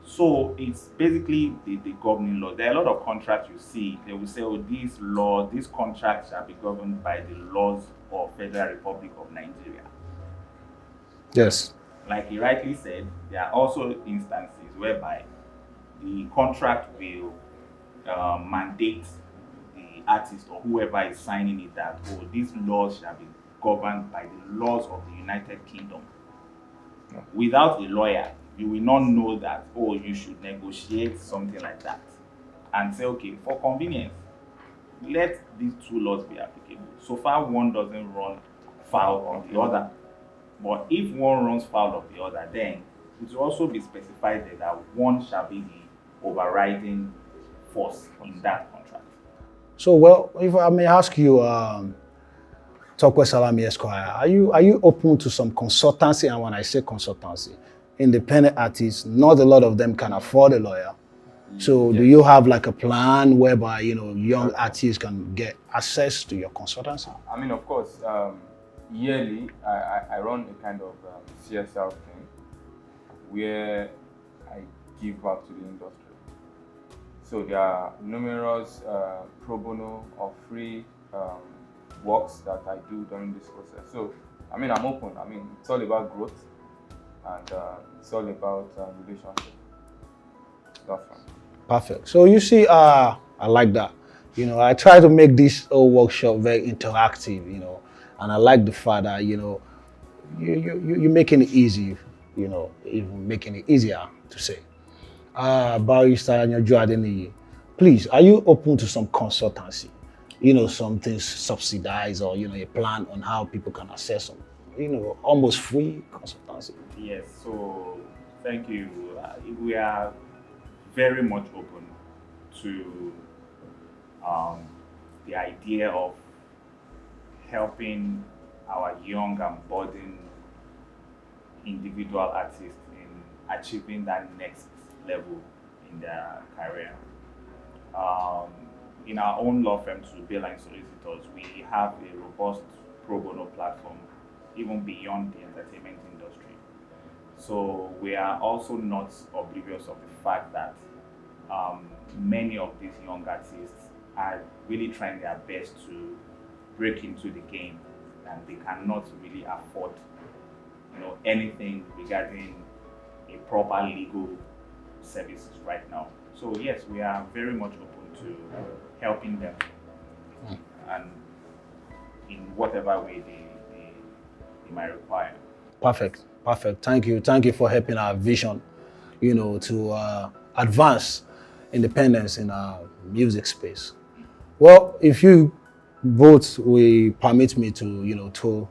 So it's basically the governing law. There are a lot of contracts you see, they will say, oh, these contracts shall be governed by the laws of Federal Republic of Nigeria. Yes. Like he rightly said, there are also instances whereby the contract will mandate the artist or whoever is signing it that, oh, these laws shall be governed by the laws of the United Kingdom. Without a lawyer, you will not know that, oh, you should negotiate something like that and say, okay, for convenience, let these two laws be applicable. So far, one doesn't run foul of the other. But if one runs foul of the other, then it will also be specified that one shall be the overriding force in that contract. So, well, if I may ask you, Tope Salami Esquire, are you open to some consultancy? And when I say consultancy, independent artists, not a lot of them can afford a lawyer. So yes. Do you have like a plan whereby, young artists can get access to your consultancy? Of course, yearly, I run a kind of CSR thing where I give back to the industry. So there are numerous pro bono or free works that I do during this process. So, I'm open. It's all about growth and it's all about relationship. That's fine. Perfect. So you see, I like that. I try to make this whole workshop very interactive, and I like the fact that, you're making it easy, even making it easier to say. Barrister Yanju Adeniyi, please, are you open to some consultancy? Something subsidized or, a plan on how people can access some, almost free consultancy? Yes, so Thank you. We are very much open to um, the idea of helping our young and budding individual artists in achieving that next level in their career. Um, in our own law firm, to Bayline Solicitors, we have a robust pro bono platform even beyond the entertainment industry. So we are also not oblivious of the fact that many of these young artists are really trying their best to break into the game, and they cannot really afford, anything regarding a proper legal services right now. So yes, we are very much open to helping them, and in whatever way they might require. Perfect. Perfect. Thank you. Thank you for helping our vision, to advance independence in our music space. Well, if you both will permit me to,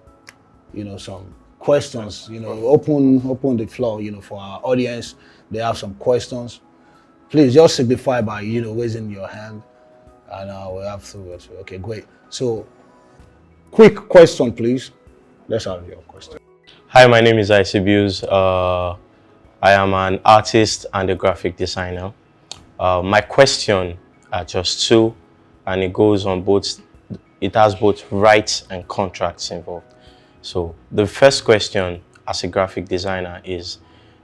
some questions, open the floor, for our audience. They have some questions. Please just signify by, raising your hand, and we'll have through it. Okay, great. So, quick question, please. Let's have your question. Hi, my name is Isibius. I am an artist and a graphic designer. My question are just two, and it goes on both. It has both rights and contracts involved. So the first question, as a graphic designer, is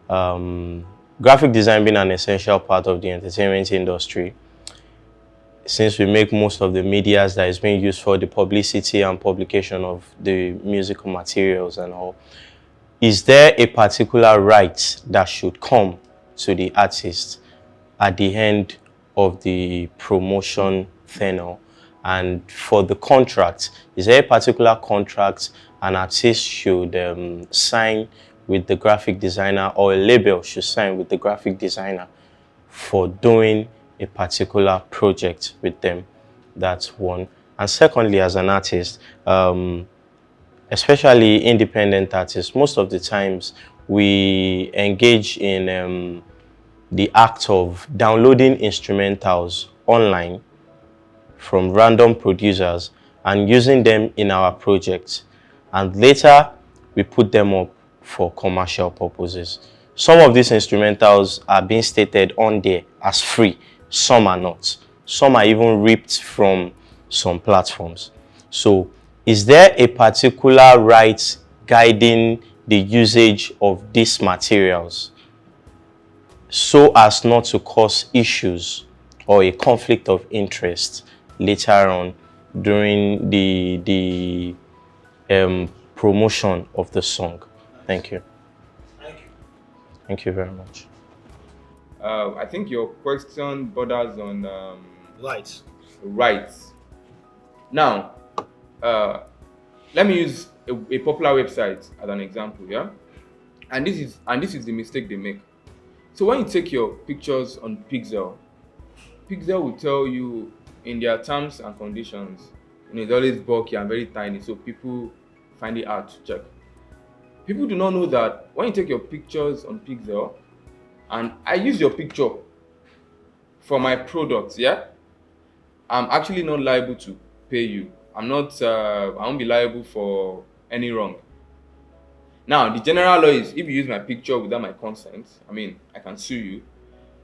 graphic design being an essential part of the entertainment industry. Since we make most of the medias that is being used for the publicity and publication of the musical materials and all, is there a particular right that should come to the artist at the end of the promotion tenure? And for the contract, is there a particular contract an artist should sign with the graphic designer, or a label should sign with the graphic designer for doing a particular project with them? That's one. And secondly, as an artist, especially independent artists, most of the times we engage in the act of downloading instrumentals online from random producers and using them in our projects, and later we put them up for commercial purposes. Some of these instrumentals are being stated on there as free, some are not. Some are even ripped from some platforms. So is there a particular right guiding the usage of these materials so as not to cause issues or a conflict of interest later on during the promotion of the song? Thank you. Thank you very much. I think your question borders on Right. rights. Now, let me use a popular website as an example, yeah. And this is the mistake they make. So when you take your pictures on Pixel will tell you in their terms and conditions, it's always bulky and very tiny, so people find it hard to check. People do not know that when you take your pictures on Pixel, and I use your picture for my products, yeah, I'm actually not liable to pay you. I won't be liable for any wrong. Now, the general law is if you use my picture without my consent, I can sue you.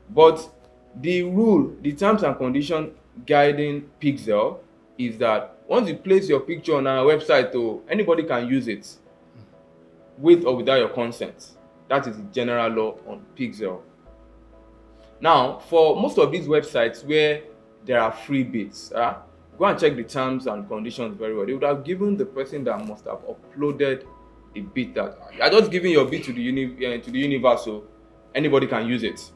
But the rule, the terms and conditions guiding Pixel is that once you place your picture on our website, anybody can use it with or without your consent. That is the general law on Pixel. Now, for most of these websites where there are free bits, go and check the terms and conditions very well. They would have given the person that must have uploaded a bit that you're just giving your bit to the universe, so anybody can use it.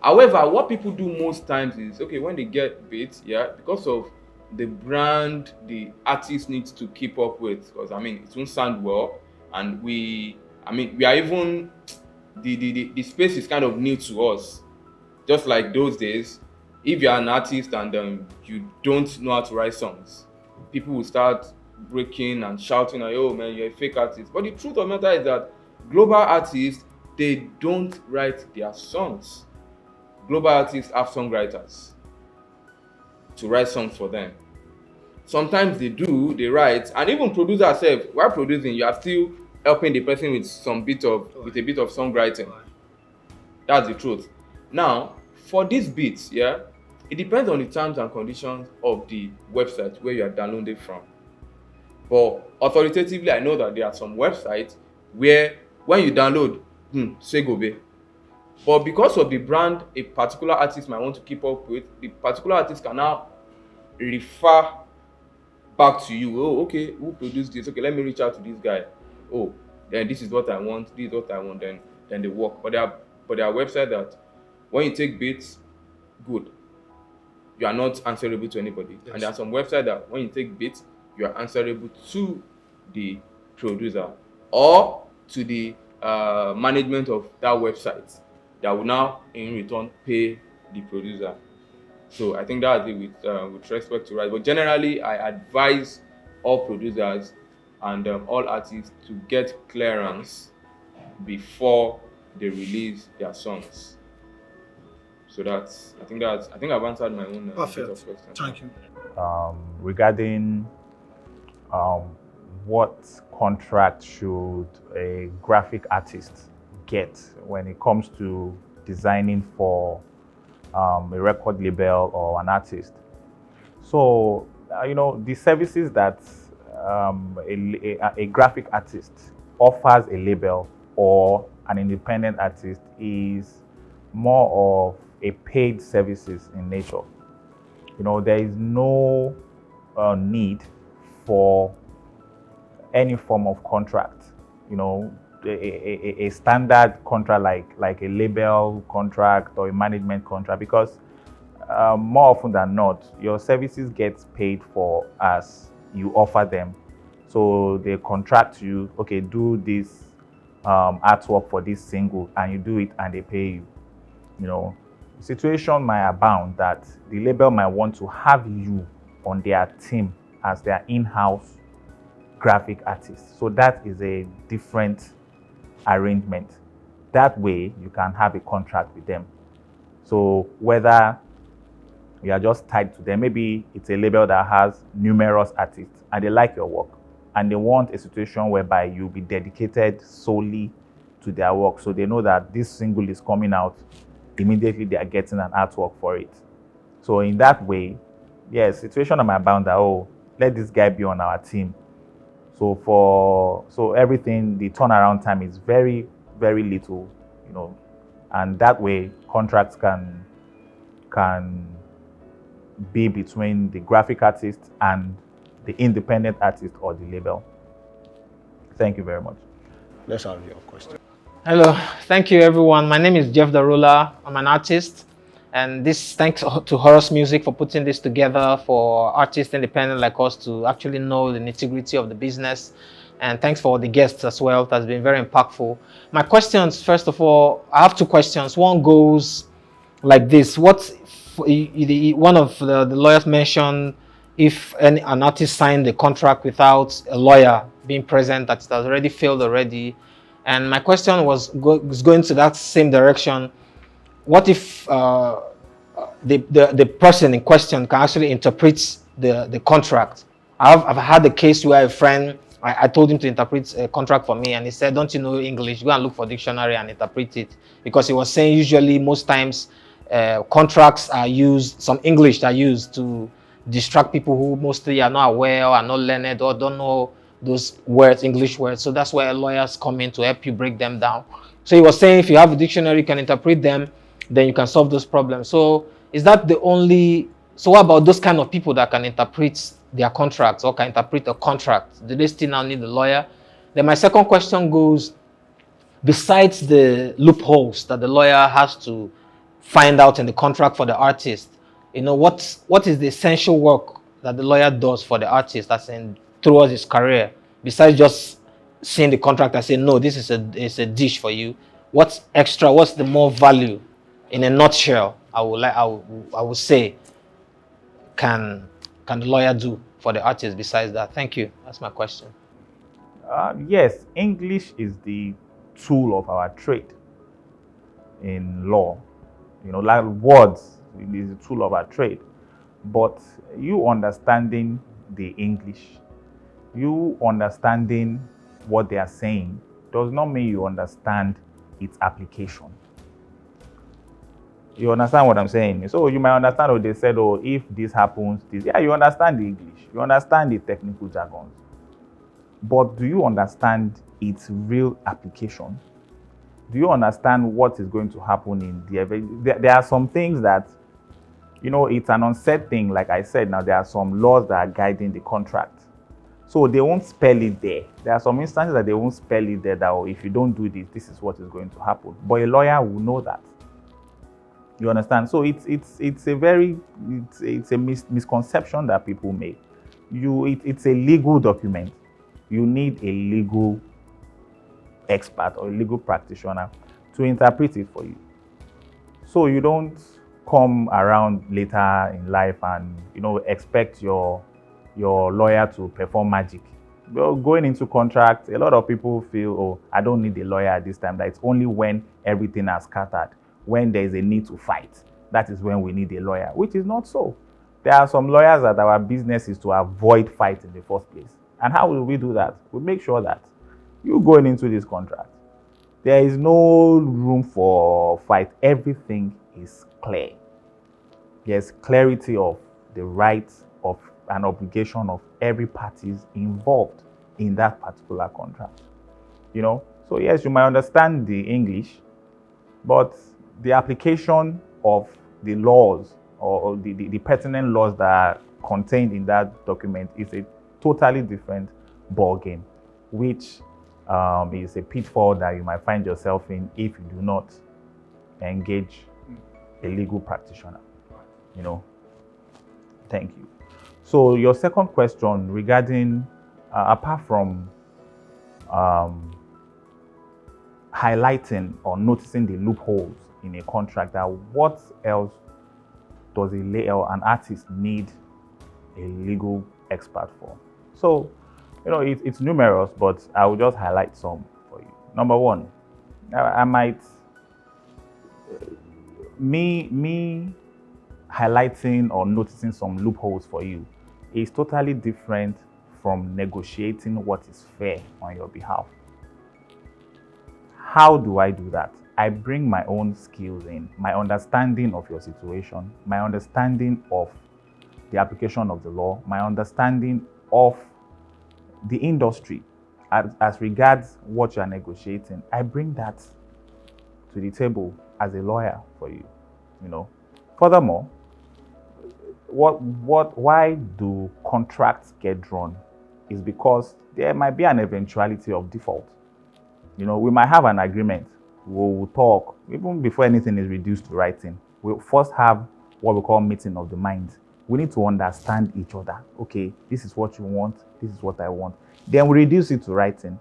However, what people do most times is, when they get bits, because of the brand the artist needs to keep up with, because it won't sound well, and we are even the space is kind of new to us. Just like those days, if you're an artist and you don't know how to write songs, people will start breaking and shouting, "Oh man, you're a fake artist." But the truth of the matter is that global artists they don't write their songs. Global artists have songwriters to write songs for them. Sometimes they write, and even producer self, while producing, you are still helping the person with a bit of songwriting. That's the truth. Now, for these beats, yeah, it depends on the terms and conditions of the website where you are downloading from. But authoritatively, I know that there are some websites where when you download, say go be. But because of the brand a particular artist might want to keep up with, the particular artist can now refer back to you. Oh, okay, who produced this? Okay, let me reach out to this guy. Oh, then this is what I want. This is what I want. Then they work. But there are websites that when you take beats, good, you are not answerable to anybody. Yes. And there are some websites that when you take beats, you are answerable to the producer or to the management of that website that will now in return pay the producer. So I think that's it with respect to rights. But generally, I advise all producers and all artists to get clearance before they release their songs. So I think I've answered my own perfect. Thank you. Regarding what contract should a graphic artist get when it comes to designing for a record label or an artist? So, the services that a graphic artist offers a label or an independent artist is more of a paid services in nature. There is no need for any form of contract. A standard contract like a label contract or a management contract, because more often than not, your services get paid for as you offer them. So they contract you, okay, do this artwork for this single, and you do it and they pay you. The situation might abound that the label might want to have you on their team as their in-house graphic artist. So that is a different arrangement. That way you can have a contract with them. So whether you are just tied to them, maybe it's a label that has numerous artists and they like your work and they want a situation whereby you'll be dedicated solely to their work. So they know that this single is coming out, immediately they are getting an artwork for it. So in that way, yes, situation am abound that, oh, let this guy be on our team. So everything, the turnaround time is very, very little, and that way contracts can be between the graphic artist and the independent artist or the label. Thank you very much. Let's have your question. Hello, thank you everyone. My name is Jeff Darola. I'm an artist, and thanks to Horus Music for putting this together for artists independent like us to actually know the nitty-gritty of the business. And thanks for the guests as well. It has been very impactful. My questions, first of all, I have two questions. One goes like this: one of the lawyers mentioned if an artist signed the contract without a lawyer being present, that it has already failed already. And my question was going to that same direction. What if the person in question can actually interpret the contract? I've had a case where a friend, I told him to interpret a contract for me, and he said, "Don't you know English? Go and look for dictionary and interpret it." Because he was saying usually most times contracts are used, some English are used to distract people who mostly are not aware or are not learned or don't know those words, English words. So that's where lawyers come in to help you break them down. So he was saying if you have a dictionary, you can interpret them, then you can solve those problems. So is that the only, so what about those kind of people that can interpret their contracts or can interpret a contract? Do they still now need a lawyer? Then my second question goes, besides the loopholes that the lawyer has to find out in the contract for the artist, what is the essential work that the lawyer does for the artist that's in towards his career, besides just seeing the contract and saying, no, this is a dish for you? What's extra? What's the more value? In a nutshell, I would say, can the lawyer do for the artist besides that? Thank you. That's my question. Yes, English is the tool of our trade. in law. You know, like words is a tool of our trade. But you understanding the English, you understanding what they are saying, does not mean you understand its application. You understand what I'm saying? So you might understand what they said, oh, if this happens, this. Yeah, you understand the English. You understand the technical jargons. But do you understand its real application? Do you understand what is going to happen in the event? There are some things that, you know, it's an unsaid thing. Like I said, now there are some laws that are guiding the contract. So they won't spell it there. There are some instances that they won't spell it there that, oh, if you don't do this, this is what is going to happen. But a lawyer will know that. You understand? So it's a misconception that people make. It's a legal document. You need a legal expert or a legal practitioner to interpret it for you. So you don't come around later in life and, you know, expect your lawyer to perform magic. Well, going into contract, a lot of people feel, oh, I don't need a lawyer at this time. That it's only when everything has scattered, when there is a need to fight, that is when we need a lawyer, which is not so. There are some lawyers that our business is to avoid fight in the first place. And how will we do that? We make sure that you going into this contract, there is no room for fight. Everything is clear. There's clarity of the rights of an obligation of every parties involved in that particular contract. You know, so yes, you might understand the English, but the application of the laws or the pertinent laws that are contained in that document is a totally different ball game, which is a pitfall that you might find yourself in if you do not engage a legal practitioner. You know, thank you. So your second question regarding, apart from highlighting or noticing the loopholes in a contract, that what else does an artist need a legal expert for? So, you know, it's numerous, but I will just highlight some for you. Number one, I might, me highlighting or noticing some loopholes for you is totally different from negotiating what is fair on your behalf. How do I do that? I bring my own skills in, my understanding of your situation, my understanding of the application of the law, my understanding of the industry as regards what you are negotiating. I bring that to the table as a lawyer for you, you know. Furthermore, why do contracts get drawn is because there might be an eventuality of default. You know, we might have an agreement, we'll talk, even before anything is reduced to writing. We'll first have what we call meeting of the minds. We need to understand each other. Okay, this is what you want, this is what I want. Then we reduce it to writing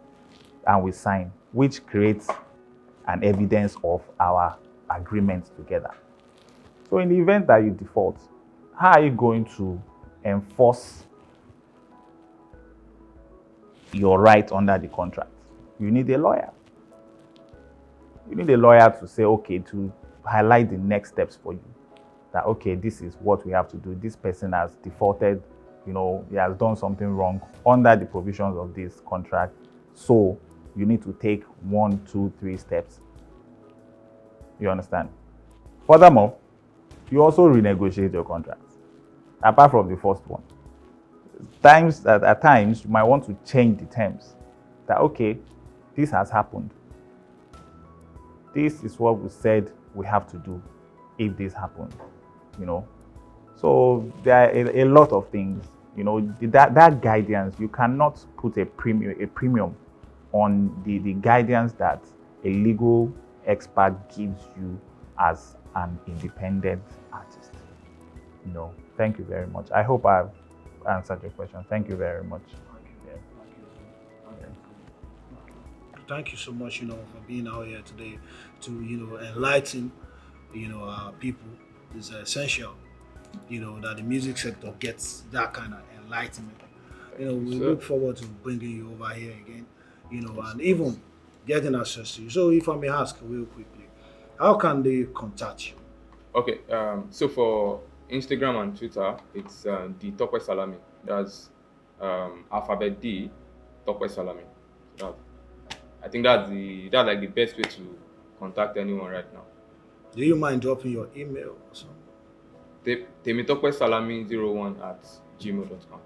and we sign, which creates an evidence of our agreement together. So in the event that you default, how are you going to enforce your right under the contract? You need a lawyer. You need a lawyer to say, okay, to highlight the next steps for you. That, okay, this is what we have to do. This person has defaulted, you know, he has done something wrong under the provisions of this contract. So you need to take 1, 2, 3 steps. You understand? Furthermore, you also renegotiate your contract, apart from the first one. At times, you might want to change the terms. That, okay, this has happened. This is what we said we have to do if this happens, you know. So there are a lot of things, you know, that guidance, you cannot put a premium on the guidance that a legal expert gives you as an independent artist. You know, thank you very much. I hope I've answered your question. Thank you very much. Thank you so much, you know, for being out here today to, you know, enlighten, you know, our people. It's essential, you know, that the music sector gets that kind of enlightenment. You know, we look forward to bringing you over here again, you know, and even getting access to you. So if I may ask real quickly, How can they contact you? Okay, so for Instagram and Twitter, it's the Tope Salami. That's alphabet D, Tope Salami. So I think that's like the best way to contact anyone right now. Do you mind dropping your email or something? Temitopesalami01@gmail.com.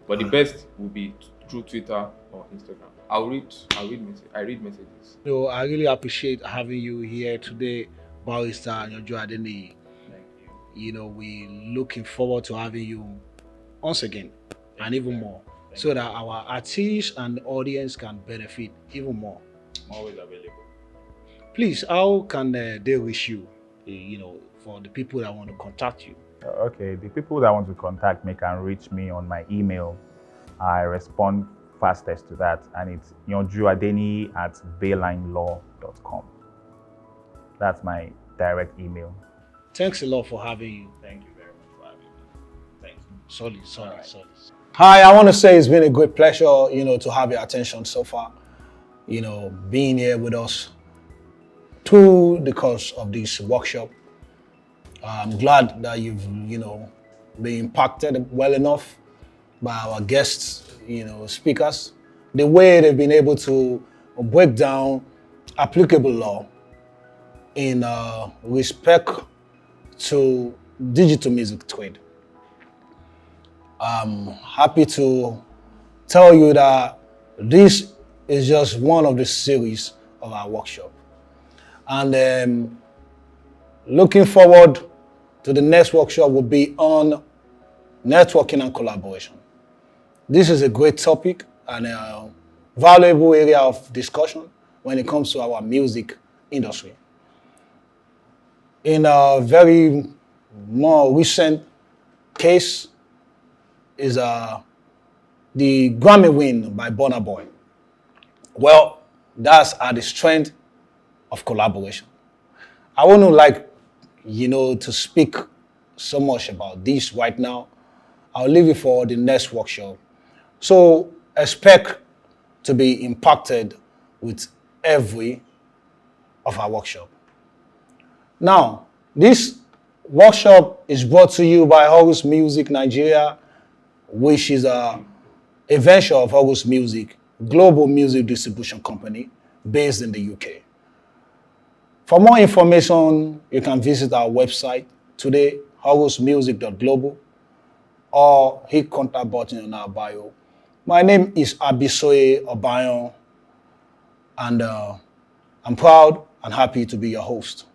But the best would be through Twitter or Instagram. I read messages. So I really appreciate having you here today, Barrister Yanju Adeniyi. Thank you. You know, we looking forward to having you once again and even more, so that our artists and audience can benefit even more. I'm always available. Please, how can they reach you? You know, for the people that want to contact you. Okay, the people that want to contact me can reach me on my email. I respond fastest to that, and it's yanjuadeniyi@baylinelaw.com. That's my direct email. Thanks a lot for having you. Thank you very much for having me. Thank you. Solid. Hi, I want to say it's been a great pleasure, you know, to have your attention so far. You know, being here with us through the course of this workshop. I'm glad that you've, you know, been impacted well enough by our guests, you know, speakers. The way they've been able to break down applicable law in respect to digital music trade. I'm happy to tell you that this is just one of the series of our workshop. And looking forward to the next workshop will be on networking and collaboration. This is a great topic and a valuable area of discussion when it comes to our music industry. In a very more recent case is the Grammy win by Burna Boy. Well, that's at the strength of collaboration. I wouldn't like, you know, to speak so much about this right now. I'll leave it for the next workshop. So expect to be impacted with every of our workshop. Now, this workshop is brought to you by Horus Music Nigeria, which is a venture of Horus Music, global music distribution company based in the UK. For more information, you can visit our website today, horusmusic.global, or hit contact button on our bio. My name is Abisoye Obayan, and I'm proud and happy to be your host.